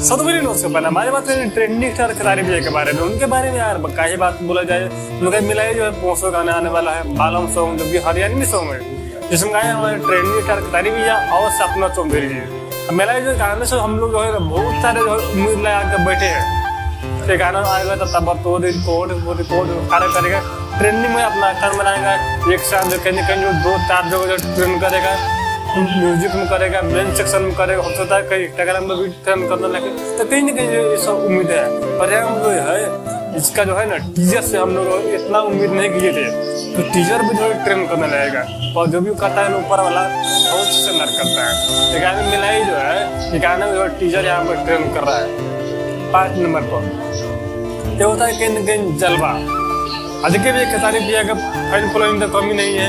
सतुबली लोग से बना हमारी बात करें ट्रेंडिंग स्टार खिलाड़ी भी के बारे में, उनके बारे में यार काहे बात बोला जाए। उनका मिलाई जो है 500 गाना आने वाला है, बालम सॉन्ग जो कि हरियाणवी सॉन्ग है, जिसमें गाए हमारे ट्रेंडिंग स्टार खिलाड़ी भी और सपना चौधरी जी। मिलाई जो गाने से हम लोग जो है बहुत सारे जो है उम्मीद लगा के बैठे हैं कि गाना आएगा तो तब तो रिकॉर्ड कार्य करेगा, ट्रेंडिंग में अपना स्थान बनाएगा, एक साथ जो कहीं कहीं जो 2-4 जगह जो ट्रेंड करेगा, म्यूजिक में करेगा, मेन सेक्शन में करेगा, हो सकता है कहीं इंस्टाग्राम में भी ट्रेंड करने लगे, तो कहीं ना कहीं ये सब उम्मीद है। पर हम जो है इसका जो है ना टीजर से हम लोग इतना उम्मीद नहीं किए थे, तो टीजर भी जो है ट्रेंड करने लगेगा, और जो भी करता है ऊपर वाला बहुत सुंदर करता है। ये गाने मिलाई जो है ये गाने जो है टीजर यहाँ पर ट्रेंड कर रहा है 5 नंबर पर। ये होता है कहीं ना कहीं जलवा। अधिक भी खेसारी भैया का फैन फॉलोइंग तो कमी नहीं है,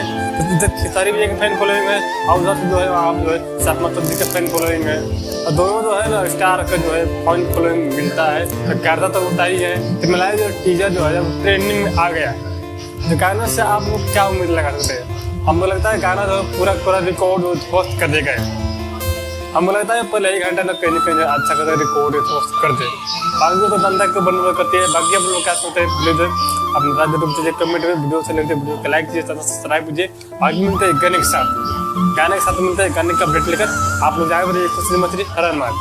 खेसारी भैया का फैन फॉलोइंग है, और उधर से जो है आप जो है सपना चौधरी का फैन फॉलोइंग है, और दोनों जो है ना स्टार का जो है फैन फॉलोइंग मिलता है, तो करता तो होता ही है। तो मिला जो टीजर जो है जब ट्रेंडिंग में आ गया, तो गाना से आप लोग क्या उम्मीद लगा सकते हैं? हमको लगता है गाना जो पूरा रिकॉर्ड होस्ट कर देगा। हमको लगता है पहले 1 घंटा तक कहीं कहीं अच्छा कर रिकॉर्ड होस्ट कर दे, बाकी तो धंधा को बंद करती है। बाकी आप लोग क्या सोचते हैं प्लीज अपने राज्य रूप से कमेंट में, वीडियो से लेते वीडियो को लाइक कीजिए, सब्सक्राइब कीजिए। आगे मिलते हैं गाने के साथ मिलते हैं, गाने का अपडेट लेकर आप लोग जाए खुशी मछली हर मार।